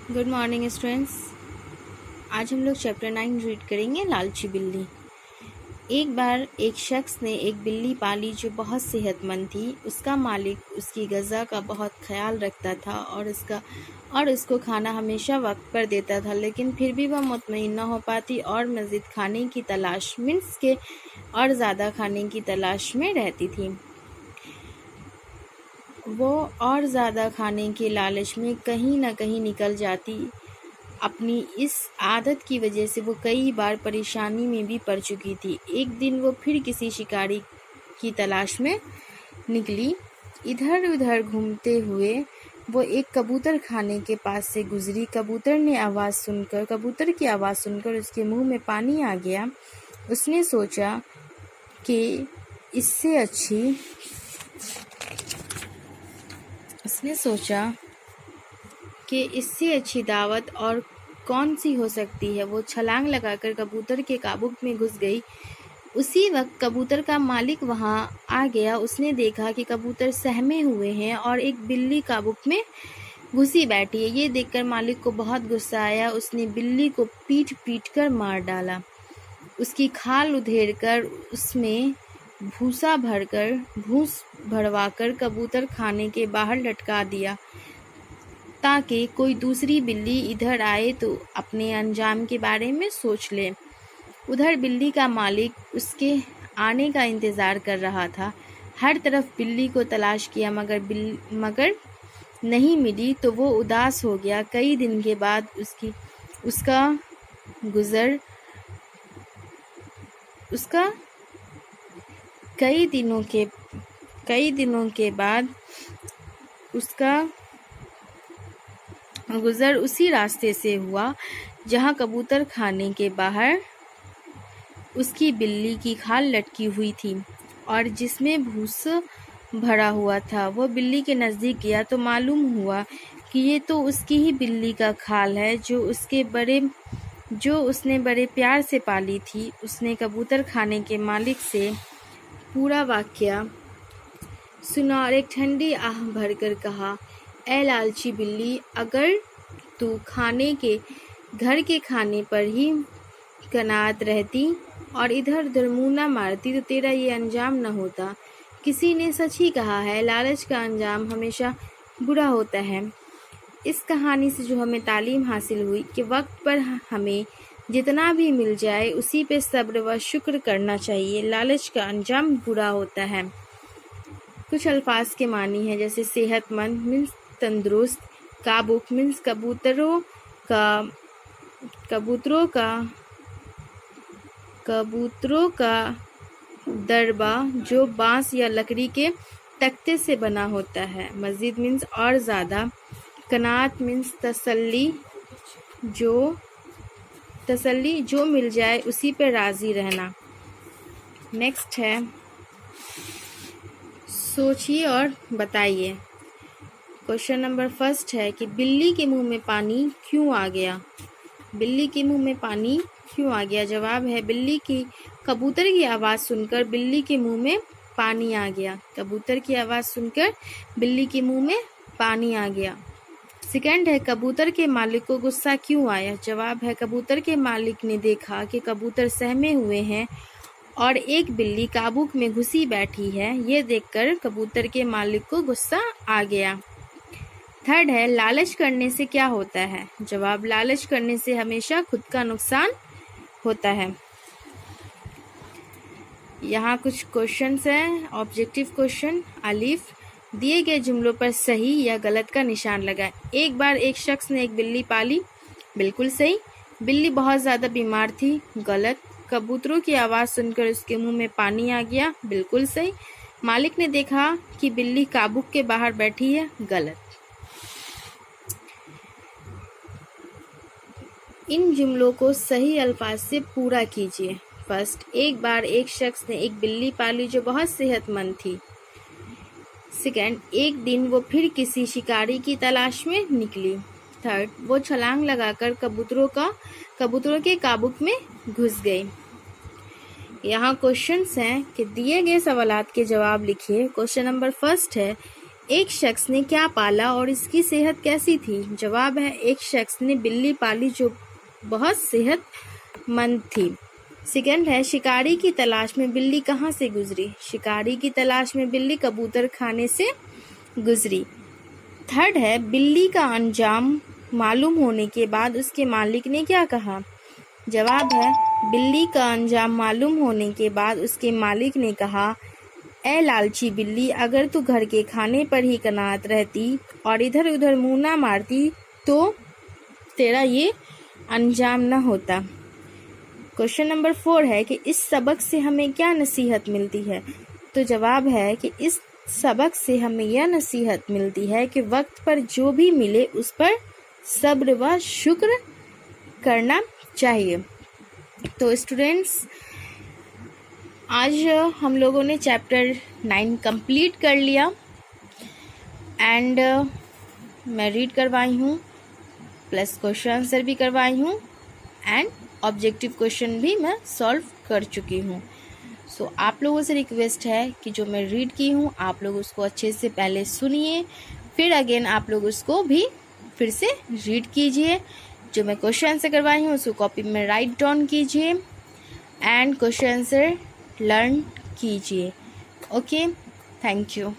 Good morning students. आज हम लोग चैप्टर 9 रीड करेंगे, लालची बिल्ली। एक बार एक शख्स ने एक बिल्ली पाली जो बहुत सेहतमंद थी। उसका मालिक उसकी ग़िज़ा का बहुत ख्याल रखता था और उसको खाना हमेशा वक्त पर देता था, लेकिन फिर भी वह मुतमईन न हो पाती और मज़ीद खाने की तलाश के और ज़्यादा खाने की तलाश में रहती थी। वो और ज़्यादा खाने के लालच में कहीं न कहीं निकल जाती। अपनी इस आदत की वजह से वो कई बार परेशानी में भी पड़ चुकी थी। एक दिन वो फिर किसी शिकारी की तलाश में निकली। इधर उधर घूमते हुए वो एक कबूतर खाने के पास से गुजरी। कबूतर की आवाज़ सुनकर उसके मुंह में पानी आ गया। उसने सोचा कि इससे अच्छी दावत और कौन सी हो सकती है। वो छलांग लगाकर कबूतर के काबुक में घुस गई। उसी वक्त कबूतर का मालिक वहां आ गया। उसने देखा कि कबूतर सहमे हुए हैं और एक बिल्ली काबुक में घुसी बैठी है। ये देखकर मालिक को बहुत गुस्सा आया। उसने बिल्ली को पीट कर मार डाला। उसकी खाल उधेड़कर उसमें भूस भरवाकर कबूतर खाने के बाहर लटका दिया, ताकि कोई दूसरी बिल्ली इधर आए तो अपने अंजाम के बारे में सोच ले। उधर बिल्ली का मालिक उसके आने का इंतज़ार कर रहा था। हर तरफ बिल्ली को तलाश किया, मगर नहीं मिली तो वो उदास हो गया। कई दिन के बाद उसका गुजर उसी रास्ते से हुआ जहां कबूतर खाने के बाहर उसकी बिल्ली की खाल लटकी हुई थी और जिसमें भूस भरा हुआ था। वो बिल्ली के नज़दीक गया तो मालूम हुआ कि ये तो उसकी ही बिल्ली का खाल है जो उसने बड़े प्यार से पाली थी। उसने कबूतर खाने के मालिक से पूरा वाकया सुना और एक ठंडी आह भरकर कहा, ए लालची बिल्ली, अगर तू घर के खाने पर ही कनात रहती और इधर उधर मुंह न मारती तो तेरा ये अंजाम न होता। किसी ने सच ही कहा है, लालच का अंजाम हमेशा बुरा होता है। इस कहानी से जो हमें तालीम हासिल हुई कि वक्त पर हमें जितना भी मिल जाए उसी पे सब्र व शुक्र करना चाहिए। लालच का अंजाम बुरा होता है। कुछ अल्फाज के मानी है, जैसे सेहतमंद मीन्स तंदुरुस्त, काबुक मीन्स कबूतरों का दरबा जो बांस या लकड़ी के तख्ते से बना होता है। मजीद मीन्स और ज़्यादा। कनात मीन्स तसल्ली जो मिल जाए उसी पर राज़ी रहना। नेक्स्ट है, सोचिए और बताइए। क्वेश्चन नंबर फर्स्ट है कि बिल्ली के मुंह में पानी क्यों आ गया। बिल्ली के मुंह में पानी क्यों आ गया? जवाब है, कबूतर की आवाज़ सुनकर बिल्ली के मुंह में पानी आ गया। कबूतर की आवाज़ सुनकर बिल्ली के मुंह में पानी आ गया। सेकंड है, कबूतर के मालिक को गुस्सा क्यों आया? जवाब है, कबूतर के मालिक ने देखा कि कबूतर सहमे हुए हैं और एक बिल्ली काबुक में घुसी बैठी है। ये देखकर कबूतर के मालिक को गुस्सा आ गया। थर्ड है, लालच करने से क्या होता है? जवाब, लालच करने से हमेशा खुद का नुकसान होता है। यहाँ कुछ क्वेश्चंस हैं। ऑब्जेक्टिव क्वेश्चन, अलिफ, दिए गए जुमलों पर सही या गलत का निशान लगाएं। एक बार एक शख्स ने एक बिल्ली पाली, बिल्कुल सही। बिल्ली बहुत ज़्यादा बीमार थी, गलत। कबूतरों की आवाज़ सुनकर उसके मुंह में पानी आ गया, बिल्कुल सही। मालिक ने देखा कि बिल्ली काबुक के बाहर बैठी है, गलत। इन जुमलों को सही अल्फाज से पूरा कीजिए। फर्स्ट, एक बार एक शख्स ने एक बिल्ली पाली जो बहुत सेहतमंद थी। सेकंड, एक दिन वो फिर किसी शिकारी की तलाश में निकली। थर्ड, वो छलांग लगाकर कबूतरों के काबुक में घुस गई। यहाँ क्वेश्चंस हैं कि दिए गए सवालात के जवाब लिखिए। क्वेश्चन नंबर फर्स्ट है, एक शख्स ने क्या पाला और इसकी सेहत कैसी थी? जवाब है, एक शख्स ने बिल्ली पाली जो बहुत सेहतमंद थी। सेकंड है, शिकारी की तलाश में बिल्ली कहाँ से गुजरी? शिकारी की तलाश में बिल्ली कबूतर खाने से गुजरी। थर्ड है, बिल्ली का अंजाम मालूम होने के बाद उसके मालिक ने क्या कहा? जवाब है, बिल्ली का अंजाम मालूम होने के बाद उसके मालिक ने कहा, ए लालची बिल्ली, अगर तू घर के खाने पर ही कनात रहती और इधर उधर मुंह ना मारती तो तेरा ये अंजाम न होता। क्वेश्चन नंबर 4 है कि इस सबक से हमें क्या नसीहत मिलती है? तो जवाब है कि इस सबक से हमें यह नसीहत मिलती है कि वक्त पर जो भी मिले उस पर सब्र व शुक्र करना चाहिए। तो स्टूडेंट्स, आज हम लोगों ने चैप्टर 9 कंप्लीट कर लिया एंड मैं रीड करवाई हूँ, प्लस क्वेश्चन आंसर भी करवाई हूँ एंड ऑब्जेक्टिव क्वेश्चन भी मैं सॉल्व कर चुकी हूँ। सो आप लोगों से रिक्वेस्ट है कि जो मैं रीड की हूँ आप लोग उसको अच्छे से पहले सुनिए, फिर अगेन आप लोग उसको भी फिर से रीड कीजिए। जो मैं क्वेश्चन आंसर करवाई हूँ उसको कॉपी में राइट डाउन कीजिए एंड क्वेश्चन आंसर लर्न कीजिए। Okay, thank you.